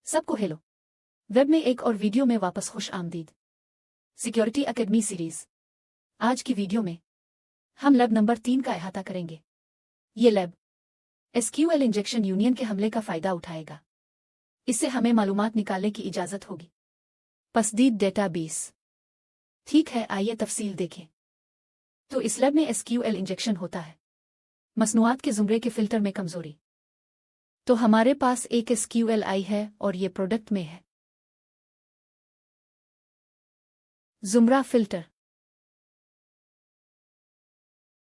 सबको hello. Web में एक और वीडियो में वापस खुश आमदीद। Security academy series. आज की वीडियो में हम लैब नंबर 3 का अहाता करेंगे। ये लैब एसक्यूएल इंजेक्शन यूनियन के हमले का फायदा उठाएगा। इससे हमें मालूमात निकालने की इजाजत होगी। पसदीद डेटाबेस। ठीक है, आइए तफसील देखें। तो इस लैब में एसक्यूएल इंजेक्शन होता है मसनूआत के जुमरे के फिल्टर में कमजोरी। तो हमारे पास एक SQLi है और ये प्रोडक्ट में है। जुमरा फिल्टर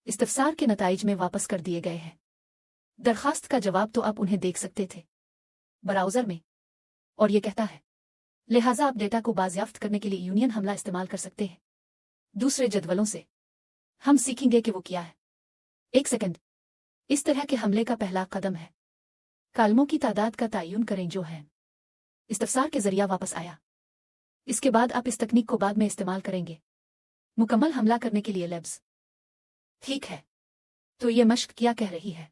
इस्तफसार के नताइज में वापस कर दिए गए हैं। दरखास्त का जवाब तो आप उन्हें देख सकते थे ब्राउज़र में, और ये कहता है लिहाजा आप डेटा को बाज़याफ्त करने के लिए यूनियन हमला इस्तेमाल कर सकते हैं। दूसरे जदवलों से हम सीखेंगे कि वो क्या है। एक सेकंड। इस तरह के हमले का पहला कदम है कालमों की तादाद का तयन करें जो है इस्तफसार के जरिया वापस आया। इसके बाद आप इस तकनीक को बाद में इस्तेमाल करेंगे मुकम्मल हमला करने के लिए लैब्स। ठीक है, तो ये मश्क क्या कह रही है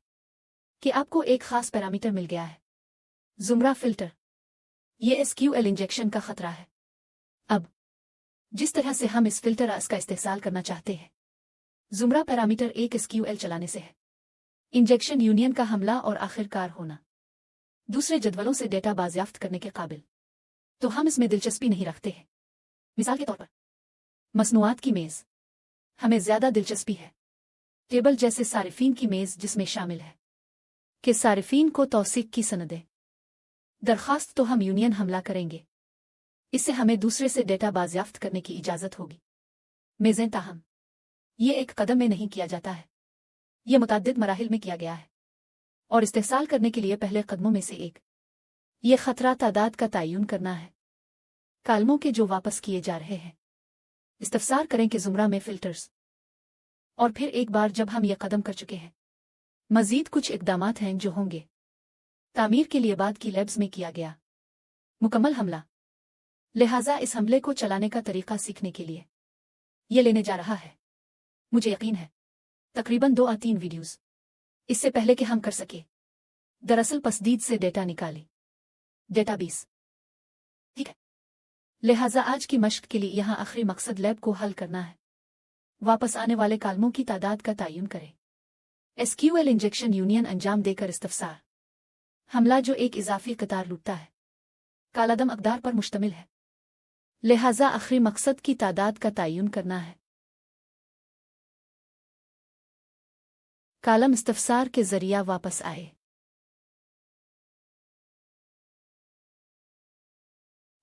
कि आपको एक खास पैरामीटर मिल गया है, जुमरा फिल्टर। ये SQL इंजेक्शन का खतरा है। अब जिस तरह से हम इस फिल्टर का इस्तेमाल करना चाहते हैं, जुमरा पैरामीटर एक SQL चलाने से है इंजेक्शन यूनियन का हमला और आखिरकार होना दूसरे जदवलों से डेटा बाज़याफ्त करने के काबिल। तो हम इसमें दिलचस्पी नहीं रखते हैं। मिसाल के तौर पर मसनूआत की मेज़ हमें ज़्यादा दिलचस्पी है। टेबल जैसे सारिफीन की मेज़ जिसमें शामिल है कि सारिफीन को तौसीक की सनदें। दरखास्त तो हम यूनियन हमला करेंगे। इससे हमें दूसरे से डेटा बाज़याफ्त करने की इजाज़त होगी। मेज़ें ताहम ये एक कदम में नहीं किया जाता है, यह मुतअद्दिद मराहिल में किया गया है और इस्तेहसाल करने के लिए पहले कदमों में से एक ये खतरा तादाद का तयन करना है कालमों के जो वापस किए जा रहे हैं। इस्तफसार करें कि जुमरा में फिल्टर्स। और फिर एक बार जब हम यह कदम कर चुके हैं, मजीद कुछ इकदामात हैं जो होंगे तामीर के लिए बाद की लैब्स में किया गया मुकम्मल हमला। लिहाजा इस हमले को चलाने का तरीका सीखने के लिए यह लेने जा रहा है, मुझे यकीन है, तकरीबन 2 या 3 वीडियोस इससे पहले कि हम कर सके दरअसल पसदीद से डेटा निकाले डेटाबेस। ठीक है, लिहाजा आज की मश्क के लिए यहाँ आखिरी मकसद लैब को हल करना है। वापस आने वाले कालमों की तादाद का तयन करें। SQL इंजेक्शन यूनियन अंजाम देकर इस्तफसार हमला जो एक इजाफी कतार लूटता है कालादम अकदार पर मुश्तमिल है। लिहाजा आखिरी मकसद की तादाद का तयन करना है। कालम इस्तफसार के जरिया वापस आए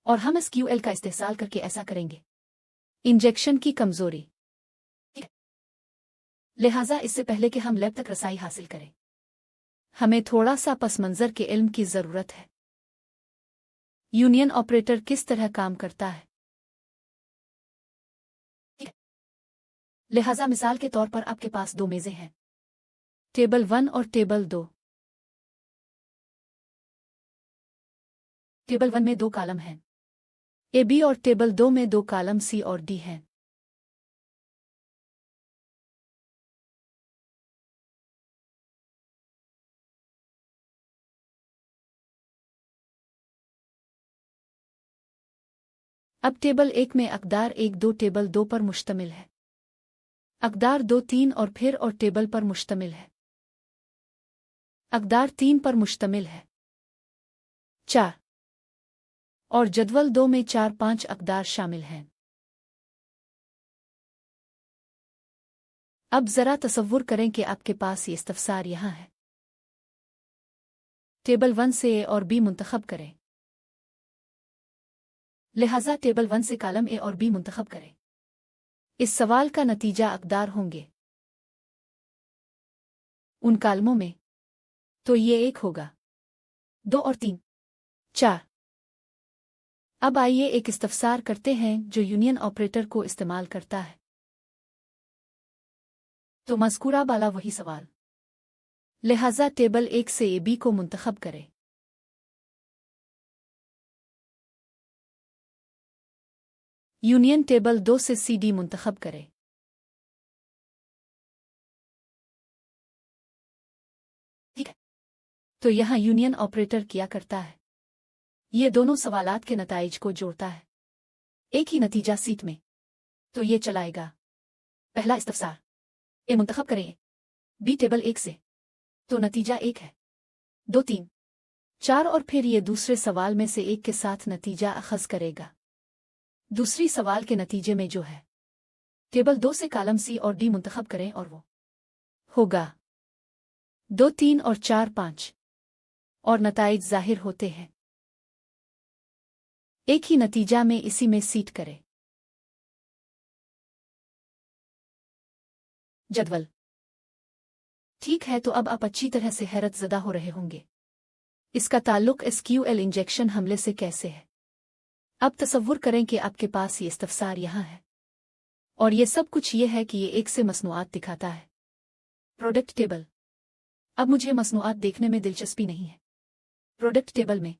और हम SQL का इस्तेमाल करके ऐसा करेंगे। इंजेक्शन की कमजोरी। लिहाजा इससे पहले कि हम लैब तक रसाई हासिल करें, हमें थोड़ा सा पस मंजर के इल्म की जरूरत है। यूनियन ऑपरेटर किस तरह काम करता है। लिहाजा मिसाल के तौर पर आपके पास 2 मेजें हैं, टेबल 1 और टेबल 2। टेबल 1 में 2 कालम हैं AB और टेबल 2 में 2 कालम C और D हैं। अब टेबल 1 में अकदार 1 2 टेबल 2 पर मुश्तमिल है, अकदार 2 3 और फिर और टेबल पर मुश्तमिल है, अकदार 3 पर मुश्तमिल है 4 और जदवल 2 में 4 5 अकदार शामिल हैं। अब जरा तसव्वुर करें कि आपके पास ये इस्तफसार यहाँ है। टेबल 1 से A और B मुंतखब करें। लिहाजा टेबल 1 से कालम A और B मुंतखब करें। इस सवाल का नतीजा अकदार होंगे उन कालमों में, तो ये 1 होगा, 2 और 3 4। अब आइए एक इस्तफसार करते हैं जो यूनियन ऑपरेटर को इस्तेमाल करता है। तो मज़कूरा वाला वही सवाल। लिहाजा टेबल 1 से AB को मुंतखब करें। यूनियन टेबल 2 से CD मुंतखब करें। ठीक है, तो यहाँ यूनियन ऑपरेटर क्या करता है। ये दोनों सवालात के नताइज को जोड़ता है। एक ही नतीजा सीट में, तो ये चलाएगा। पहला इस्तफसार, ए मुंतखब करें बी टेबल 1 से, तो नतीजा 1 है। 2 3 4 और फिर ये दूसरे सवाल में से एक के साथ नतीजा अखज़ करेगा। दूसरी सवाल के नतीजे में जो है, टेबल 2 से कॉलम सी और डी मुंतखब करें और वो होगा 2 3 और 4 5, और नताइज ज़ाहिर होते हैं। एक ही नतीजा में इसी में सीट करें। जदवल। ठीक है, तो अब आप अच्छी तरह से हैरत ज़दा हो रहे होंगे। इसका ताल्लुक एसक्यूएल इंजेक्शन हमले से कैसे है? अब तसव्वुर करें कि आपके पास ये इस्तफसार यहाँ है, और ये सब कुछ ये है कि ये एक से मसनूआत दिखाता है। Product table. अब मुझे मसनूआत देखने में दिलचस्पी नहीं है। प्रोडक्ट टेबल में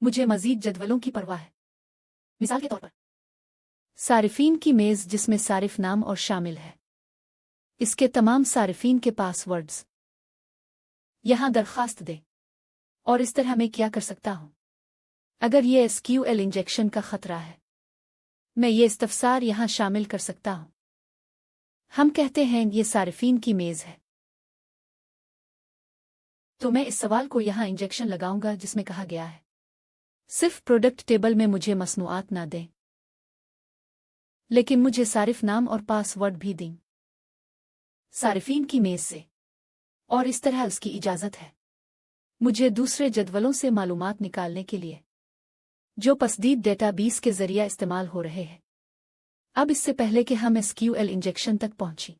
मुझे मज़ीद जदवलों की परवाह है। मिसाल के तौर पर सारिफीन की मेज़ जिसमें सारिफ नाम और शामिल है, इसके तमाम सारिफीन के पासवर्ड्स। यहाँ दरखास्त दे, और इस तरह मैं क्या कर सकता हूँ अगर ये एसक्यूएल इंजेक्शन का खतरा है? मैं ये इस्तफसार यहाँ शामिल कर सकता हूँ। हम कहते हैं ये सारिफीन की मेज़ है, तो मैं इस सवाल को यहाँ इंजेक्शन लगाऊंगा जिसमें कहा गया है सिर्फ प्रोडक्ट टेबल में मुझे मसनूआत ना दें, लेकिन मुझे सारिफ नाम और पासवर्ड भी दें सारिफीन की मेज़ से, और इस तरह उसकी इजाज़त है मुझे दूसरे जदवलों से मालूमात निकालने के लिए जो पसदीद डेटाबेस के ज़रिए इस्तेमाल हो रहे हैं। अब इससे पहले कि हम एसक्यूएल इंजेक्शन तक पहुंची,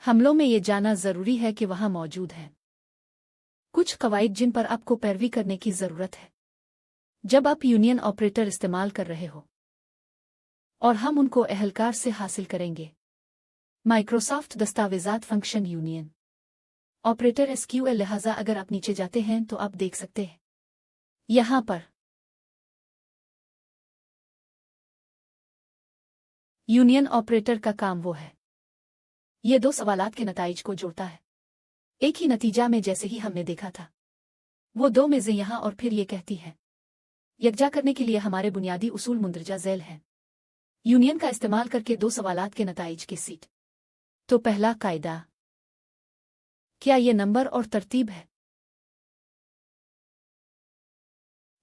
हमलों में ये जाना ज़रूरी है कि वहां मौजूद हैं कुछ कवायद जिन पर आपको पैरवी करने की ज़रूरत है जब आप यूनियन ऑपरेटर इस्तेमाल कर रहे हो, और हम उनको अहलकार से हासिल करेंगे। माइक्रोसॉफ्ट दस्तावेज़ात फंक्शन यूनियन ऑपरेटर एसक्यूएल। लिहाजा अगर आप नीचे जाते हैं तो आप देख सकते हैं यहाँ पर यूनियन ऑपरेटर का काम वो है, ये दो सवालात के नताइज को जोड़ता है एक ही नतीजा में, जैसे ही हमने देखा था। वो दो मेज़ें यहाँ और फिर ये कहती हैं यकजा करने के लिए हमारे बुनियादी उसूल मुंदरजा झैल हैं यूनियन का इस्तेमाल करके दो सवालात के नताइज के सीट। तो पहला कायदा, क्या ये नंबर और तरतीब है?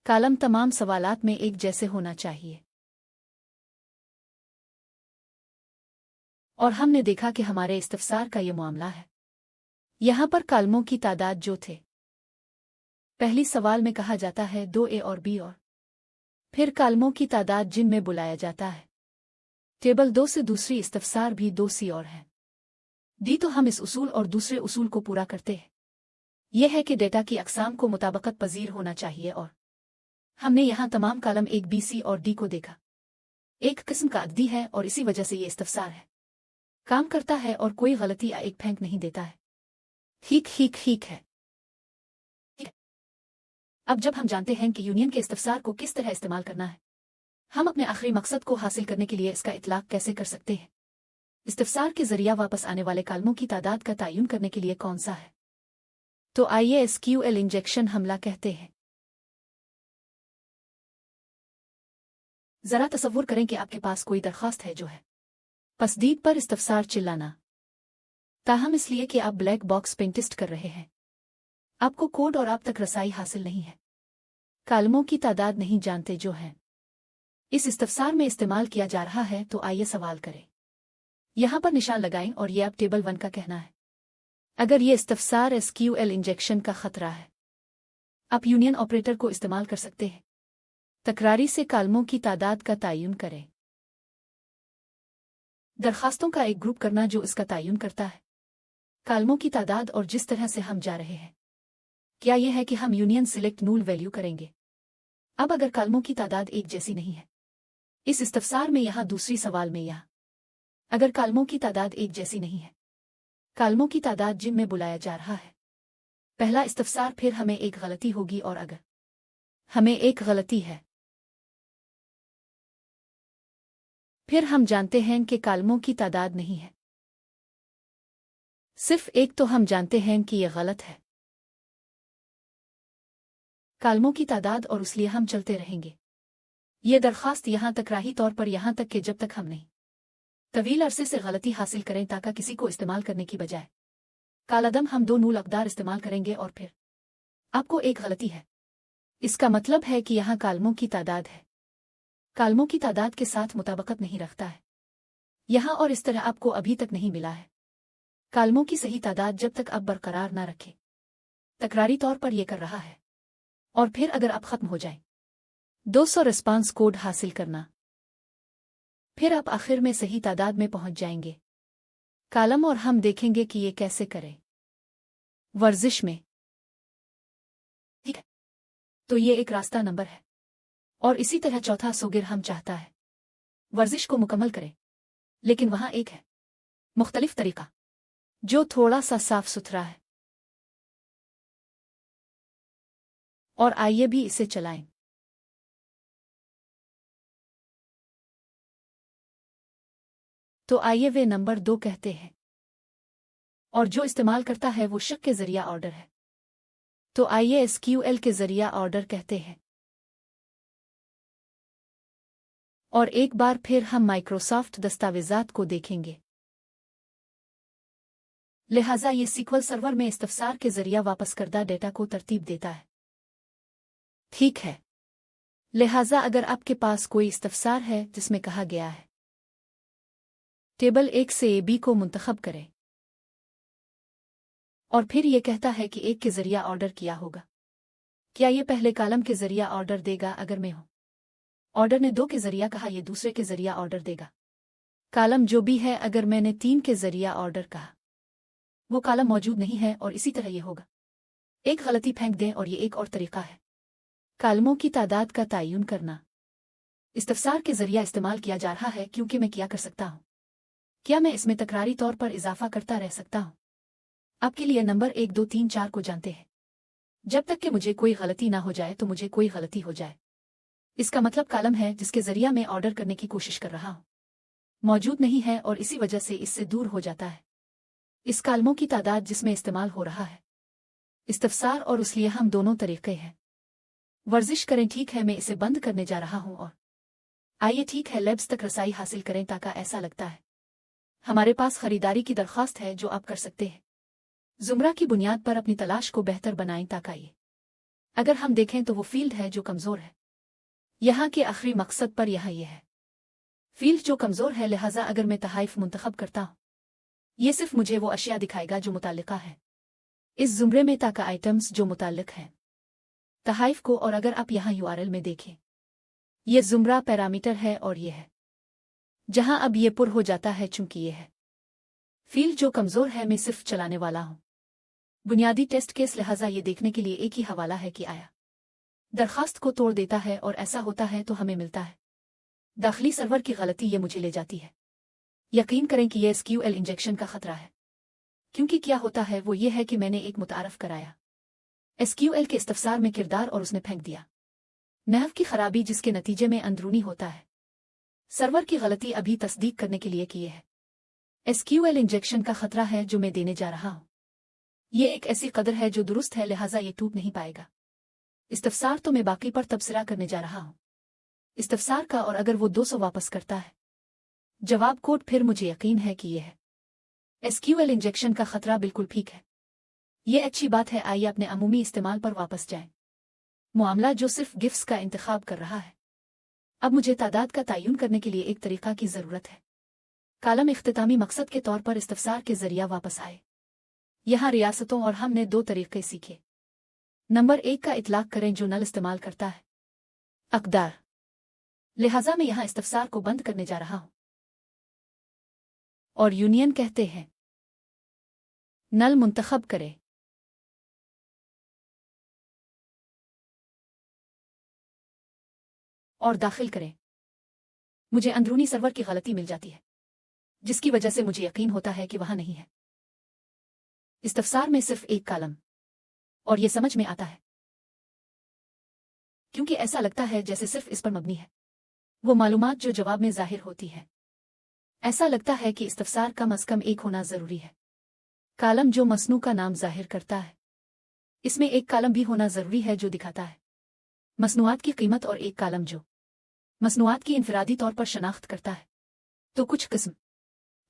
कालम तमाम सवालात में एक जैसे होना चाहिए, और हमने देखा कि हमारे इस्तफसार का ये मामला है। यहाँ पर कालमों की तादाद जो थे, पहली सवाल में कहा जाता है 2A और B, और फिर कालमों की तादाद जिनमें बुलाया जाता है टेबल 2 से दूसरी इस्तफसार भी 2C और है D। तो हम इस उसूल और दूसरे उसूल को पूरा करते हैं, यह है कि डेटा की अक़साम को मुताबकत पजीर होना चाहिए, और हमने यहाँ तमाम कालम एक B, C और D को देखा। एक किस्म का अददी है और इसी वजह से ये इस्तफसार है काम करता है और कोई गलती या एक फेंक नहीं देता है। ठीक है। अब जब हम जानते हैं कि यूनियन के इस्तफसार को किस तरह इस्तेमाल करना है, हम अपने आखिरी मकसद को हासिल करने के लिए इसका इतलाक कैसे कर सकते हैं? इस्तफसार के जरिया वापस आने वाले कालमों की तादाद का तयन करने के लिए कौन सा है? तो आइए एसक्यूएल इंजेक्शन हमला कहते हैं। जरा तसव्वुर करें कि आपके पास कोई दरखास्त है जो है पसदीद पर इस्तफसार चिल्लाना, ताहम इसलिए कि आप ब्लैक बॉक्स पेंटिस्ट कर रहे हैं, आपको कोड और आप तक रसाई हासिल नहीं है, कालमों की तादाद नहीं जानते जो हैं इस इस्तफसार में इस्तेमाल किया जा रहा है। तो आइए सवाल करें, यहाँ पर निशान लगाएं और ये आप टेबल 1 का कहना है। अगर ये इस्तफसार एसक्यूएल इंजेक्शन का खतरा है, आप यूनियन ऑपरेटर को इस्तेमाल कर सकते हैं। तकरारी से कालमों की तादाद का तयन करें। दरखास्तों का एक ग्रुप करना जो इसका तयन करता है कालमों की तादाद, और जिस तरह से हम जा रहे हैं, क्या यह है कि हम यूनियन सिलेक्ट नूल वैल्यू करेंगे। अब अगर कालमों की तादाद एक जैसी नहीं है इस इस्तफसार में, यहाँ दूसरी सवाल में, यहाँ अगर कालमों की तादाद एक जैसी नहीं है, कालमों की तादाद जिनमें बुलाया जा रहा है पहला इस्तफसार, फिर हमें एक गलती होगी, और अगर हमें एक गलती है फिर हम जानते हैं कि कालमों की तादाद नहीं है, सिर्फ एक, तो हम जानते हैं कि यह गलत है। कालमों की तादाद और इसलिए हम चलते रहेंगे। ये दरख्वास्त यहाँ तक राही तौर पर यहाँ तक कि जब तक हम नहीं तवील अरसे से गलती हासिल करें ताकि किसी को इस्तेमाल करने की बजाय कालादम हम दो नूल अकदार इस्तेमाल करेंगे और फिर आपको एक गलती है। इसका मतलब है कि यहाँ कालमों की तादाद है कालमों की तादाद के साथ मुताबिकत नहीं रखता है यहाँ और इस तरह आपको अभी तक नहीं मिला है। कालमों की सही तादाद जब तक आप बरकरार ना रखें तकरारी तौर पर यह कर रहा है और फिर अगर आप खत्म हो जाए 200 रिस्पांस कोड हासिल करना फिर आप आखिर में सही तादाद में पहुंच जाएंगे कालम और हम देखेंगे कि ये कैसे करें वर्जिश में। ठीक है, तो ये एक रास्ता नंबर है और इसी तरह चौथा सोगिर हम चाहता है वर्जिश को मुकम्मल करें लेकिन वहां एक है मुख्तलिफ तरीका जो थोड़ा सा साफ सुथरा है और आइए भी इसे चलाएं। तो आइए वे नंबर 2 कहते हैं और जो इस्तेमाल करता है वो शक के जरिया ऑर्डर है। तो आइए SQL के जरिया ऑर्डर कहते हैं और एक बार फिर हम माइक्रोसॉफ्ट दस्तावेज़ात को देखेंगे। लिहाजा ये SQL सर्वर में इस्तफसार के जरिया वापस करदा डेटा को तरतीब देता है। ठीक है, लिहाजा अगर आपके पास कोई इस्तफसार है जिसमें कहा गया है टेबल 1 से AB को मुंतखब करें और फिर यह कहता है कि 1 के जरिया ऑर्डर किया होगा, क्या यह पहले कालम के जरिया ऑर्डर देगा अगर मैं हूं? ऑर्डर ने 2 के जरिया कहा यह दूसरे के जरिया ऑर्डर देगा। कालम जो भी है अगर मैंने 3 के जरिया ऑर्डर कहा वो कालम मौजूद नहीं है और इसी तरह यह होगा। एक गलती फेंक दें और यह एक और तरीका है कालमों की तादाद का तयन करना। इस्तफसार के जरिया इस्तेमाल किया जा रहा है क्योंकि मैं क्या कर सकता हूं, क्या मैं इसमें तकरारी तौर पर इजाफा करता रह सकता हूं? आपके लिए नंबर 1 2 3 4 को जानते हैं जब तक कि मुझे कोई गलती ना हो जाए तो मुझे कोई गलती हो जाए इसका मतलब कालम है जिसके जरिया मैं ऑर्डर करने की कोशिश कर रहा हूं मौजूद नहीं है और इसी वजह से इससे दूर हो जाता है। इस कालमों की तादाद जिसमें इस्तेमाल हो रहा है इस्तफसार और इसलिए हम दोनों तरीके हैं। वर्जिश करें, ठीक है मैं इसे बंद करने जा रहा हूं और आइए ठीक है लेब्स तक रसाई हासिल करें ताकि ऐसा लगता है हमारे पास खरीदारी की दरख्वास्त है जो आप कर सकते हैं। जुमरा की बुनियाद पर अपनी तलाश को बेहतर बनाएं ताकि ये अगर हम देखें तो वो फील्ड है जो कमज़ोर है। यहाँ के आखिरी मकसद पर यहाँ ये है फील्ड जो कमज़ोर है, लिहाजा अगर मैं तहाइफ मुंतखब करता हूँ ये सिर्फ मुझे वो अशिया दिखाएगा जो मुताल्लिका है इस जुमरे में ताकि आइटम्स जो मुताल्लिक हैं तहाइफ को। और अगर आप यहाँ URL में देखें ये जुमरा पैरामीटर है और ये है जहाँ अब ये पुर हो जाता है चूंकि ये है फील्ड जो कमज़ोर है मैं सिर्फ चलाने वाला हूँ बुनियादी टेस्ट केस, लिहाजा ये देखने के लिए एक ही हवाला है कि आया दरखास्त को तोड़ देता है और ऐसा होता है तो हमें मिलता है दाखिली सर्वर की गलती ये मुझे ले जाती है। यकीन करें कि यह SQL इंजेक्शन का खतरा है क्योंकि क्या होता है वो ये है कि मैंने एक मुतारफ कराया SQL के इस्तफसार में किरदार और उसने फेंक दिया नहव की खराबी जिसके नतीजे में अंदरूनी होता है सर्वर की गलती अभी तस्दीक करने के लिए किए है। SQL इंजेक्शन का खतरा है जो मैं देने जा रहा हूं ये एक ऐसी कदर है जो दुरुस्त है, लिहाजा ये टूट नहीं पाएगा। इस्तफसार तो मैं बाकी पर तबसरा करने जा रहा हूं इस्तफसार का, और अगर वो 200 वापस करता है जवाब कोड फिर मुझे यकीन है कि यह है SQL इंजेक्शन का खतरा बिल्कुल ठीक है। ये अच्छी बात है, आइए अपने अमूमी इस्तेमाल पर वापस जाएं। मामला जो सिर्फ गिफ्ट्स का इंतखाब कर रहा है। अब मुझे तादाद का तयन करने के लिए एक तरीका की ज़रूरत है। कालम इख्तितामी मकसद के तौर पर इस्तफसार के जरिया वापस आए। यहाँ रियासतों और हमने 2 तरीके सीखे। नंबर 1 का इतलाक करें जो नल इस्तेमाल करता है अकदार, लिहाजा मैं यहाँ इस्तफसार को बंद करने जा रहा हूँ और यूनियन कहते हैं नल मुंतखब करें और दाखिल करें। मुझे अंदरूनी सर्वर की गलती मिल जाती है जिसकी वजह से मुझे यकीन होता है कि वहां नहीं है इस्तफसार में सिर्फ एक कालम, और यह समझ में आता है क्योंकि ऐसा लगता है जैसे सिर्फ इस पर मबनी है वो मालूमात जो जवाब में जाहिर होती है। ऐसा लगता है कि इस्तफसार कम अज कम एक होना जरूरी है। कालम जो मसनू का नाम जाहिर करता है, इसमें एक कालम भी होना जरूरी है जो दिखाता है मसनूआत की कीमत और एक कालम जो मसनूआत की इनफरादी तौर पर शनाख्त करता है। तो कुछ किस्म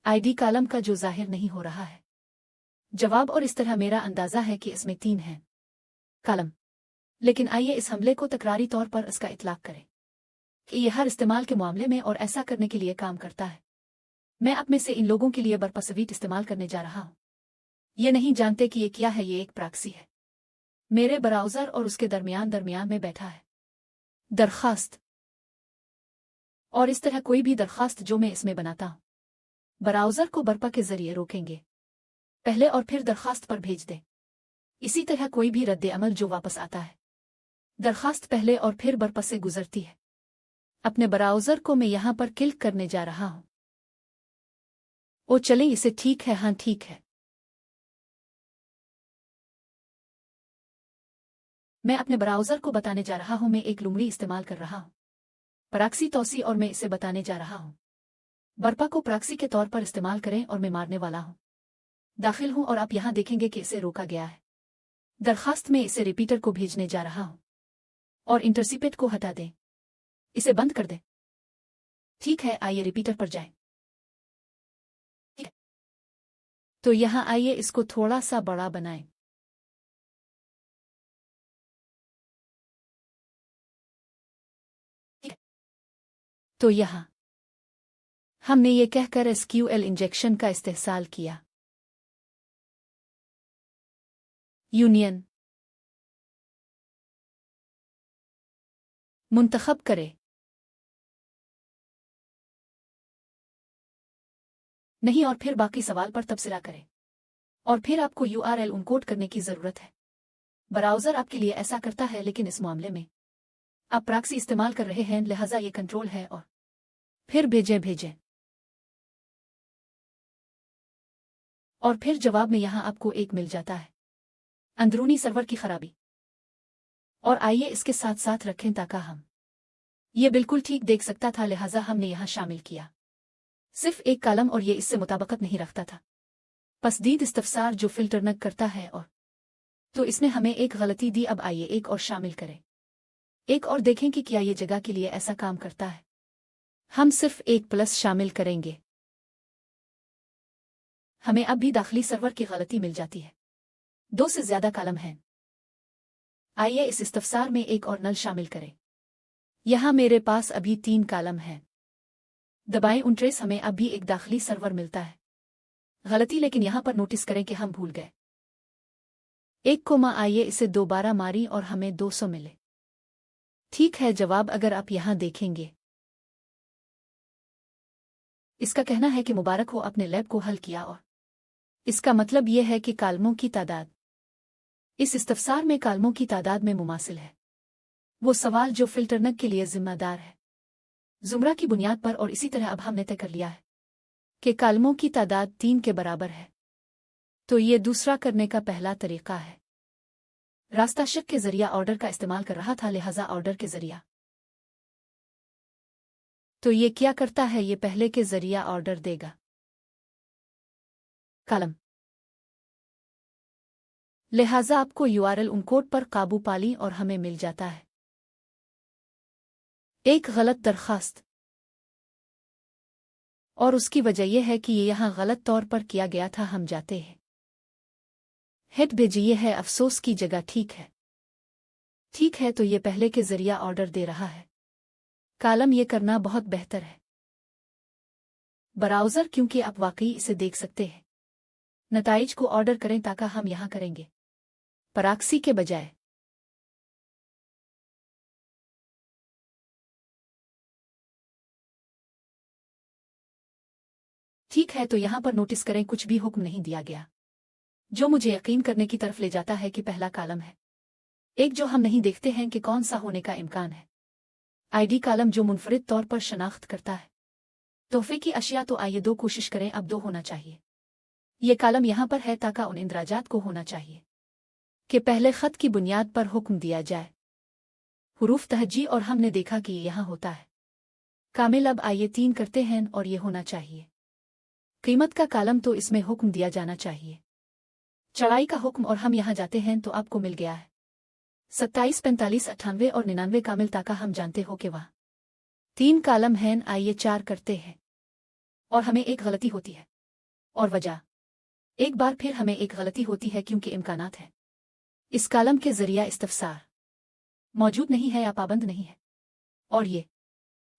आईडी कालम का जो जाहिर नहीं हो रहा है। जवाब और इस तरह मेरा अंदाजा है कि इसमें 3 हैं कालम। लेकिन आइए इस हमले को तकरारी तौर पर इसका इतलाक करें कि यह हर इस्तेमाल के मामले में और ऐसा करने के लिए काम करता है। मैं आप में से इन लोगों के लिए बरपसवीट इस्तेमाल करने जा रहा हूं। ये नहीं जानते कि ये क्या है। ये एक प्रॉक्सी है। मेरे ब्राउज़र और उसके दरमियान में बैठा है दरखास्त। और इस तरह कोई भी दरखास्त जो मैं इसमें बनाता हूं ब्राउज़र को बरपा के जरिए रोकेंगे पहले और फिर दरखास्त पर भेज दें। इसी तरह कोई भी रद्द अमल जो वापस आता है दरखास्त पहले और फिर बरपा से गुजरती है। अपने ब्राउज़र को मैं यहां पर क्लिक करने जा रहा हूं। ओ चलें इसे ठीक है। हाँ ठीक है। मैं अपने ब्राउज़र को बताने जा रहा हूं मैं एक लुमड़ी इस्तेमाल कर रहा हूं प्रॉक्सी तौसी और मैं इसे बताने जा रहा हूं बरपा को प्रॉक्सी के तौर पर इस्तेमाल करें और मैं मारने वाला हूं दाखिल हूं और आप यहां देखेंगे कि इसे रोका गया है। दरखास्त में इसे रिपीटर को भेजने जा रहा हूं और इंटरसिपेट को हटा दें। इसे बंद कर दें। ठीक है आइए रिपीटर पर जाएं। ठीक है। तो यहां आइए इसको थोड़ा सा बड़ा बनाएं। ठीक है। तो यहां हमने ये कहकर एसक्यूएल इंजेक्शन का इस्तेमाल किया। यूनियन मुंतखब करें। नहीं और फिर बाकी सवाल पर तबसरा करें और फिर आपको यूआरएल उनकोड करने की जरूरत है। ब्राउज़र आपके लिए ऐसा करता है लेकिन इस मामले में आप प्रॉक्सी इस्तेमाल कर रहे हैं लिहाजा ये कंट्रोल है और फिर भेजें और फिर जवाब में यहां आपको एक मिल जाता है अंदरूनी सर्वर की खराबी। और आइए इसके साथ साथ रखें ताकि हम ये बिल्कुल ठीक देख सकता था लिहाजा हमने यहां शामिल किया सिर्फ एक कालम और ये इससे मुताबिकत नहीं रखता था। पसदीद इस्तफसार जो फिल्टर न करता है और तो इसने हमें एक गलती दी। अब आइए एक और शामिल करें एक और देखें कि क्या ये जगह के लिए ऐसा काम करता है। हम सिर्फ एक प्लस शामिल करेंगे। हमें अब भी दाखिली सर्वर की गलती मिल जाती है 2 से ज्यादा कालम हैं। आइए इस इस्तफसार में एक और नल शामिल करें। यहां मेरे पास अभी 3 कालम हैं। दबाएं उनट्रेस। हमें अब भी एक दाखिली सर्वर मिलता है गलती लेकिन यहां पर नोटिस करें कि हम भूल गए 1 कोमा। आइए इसे दोबारा मारी और हमें 200 मिले। ठीक है जवाब अगर आप यहां देखेंगे इसका कहना है कि मुबारक हो अपने लैब को हल किया और इसका मतलब यह है कि कालमों की तादाद इस इस्तफसार में कालमों की तादाद में मुमासिल है वो सवाल जो फिल्टरनग के लिए जिम्मेदार है जुमरा की बुनियाद पर। और इसी तरह अब हमने तय कर लिया है कि कालमों की तादाद 3 के बराबर है। तो ये दूसरा करने का पहला तरीका है। रास्ता शक के जरिया ऑर्डर का इस्तेमाल कर रहा था लिहाजा ऑर्डर के जरिया। तो ये क्या करता है ये पहले के जरिया ऑर्डर देगा कालम। लिहाजा आपको यूआरएल उनकोड पर काबू पाली और हमें मिल जाता है एक गलत दरखास्त। और उसकी वजह यह है कि ये यहां गलत तौर पर किया गया था। हम जाते हैं हेड भेजिए है अफसोस की जगह। ठीक है ठीक है। तो ये पहले के जरिया ऑर्डर दे रहा है कालम। ये करना बहुत बेहतर है ब्राउज़र क्योंकि आप वाकई इसे देख सकते हैं। नताइज को ऑर्डर करें ताकि हम यहां करेंगे प्रॉक्सी के बजाय। ठीक है तो यहां पर नोटिस करें कुछ भी हुक्म नहीं दिया गया जो मुझे यकीन करने की तरफ ले जाता है कि पहला कालम है एक जो हम नहीं देखते हैं कि कौन सा होने का इम्कान है। आईडी कालम जो मुनफरिद तौर पर शनाख्त करता है तोहफे की अशिया। तो आइए 2 कोशिश करें। अब 2 होना चाहिए। ये कालम यहां पर है ताकि उन इंदराजात को होना चाहिए कि पहले खत की बुनियाद पर हुक्म दिया जाए हुरूफ तहजी। और हमने देखा कि ये यहां होता है कामिल। अब आइए 3 करते हैं और ये होना चाहिए कीमत का कालम। तो इसमें हुक्म दिया जाना चाहिए चढ़ाई का हुक्म और हम यहां जाते हैं तो आपको मिल गया है 27, 45, 98 और 99 कामिल ताका हम जानते हो कि वह 3 कालम हैं। आइए 4 करते हैं और हमें एक गलती होती है। और वजह एक बार फिर हमें एक गलती होती है क्योंकि इम्कानात है इस कालम के जरिया इस्तफसार मौजूद नहीं है या पाबंद नहीं है, और ये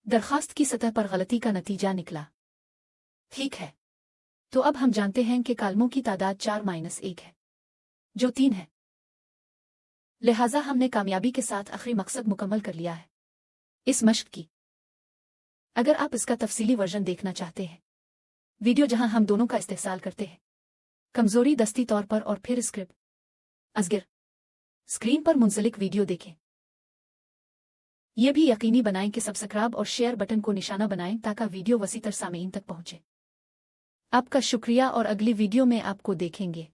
दरखास्त की सतह पर गलती का नतीजा निकला। ठीक है, तो अब हम जानते हैं कि कालमों की तादाद 4-1 है, जो 3 है। लिहाजा हमने कामयाबी के साथ आखिरी मकसद मुकम्मल कर लिया है इस मश्क की। अगर आप इसका तफसीली वर्जन देखना चाहते हैं, वीडियो जहां हम दोनों का इस्तेहसाल करते हैं कमजोरी दस्ती तौर पर और फिर स्क्रिप्ट असगिर स्क्रीन पर मुंसलिक वीडियो देखें। यह भी यकीनी बनाएं कि सब्सक्राइब और शेयर बटन को निशाना बनाएं ताकि वीडियो वसीतर सामीन तक पहुंचे। आपका शुक्रिया और अगली वीडियो में आपको देखेंगे।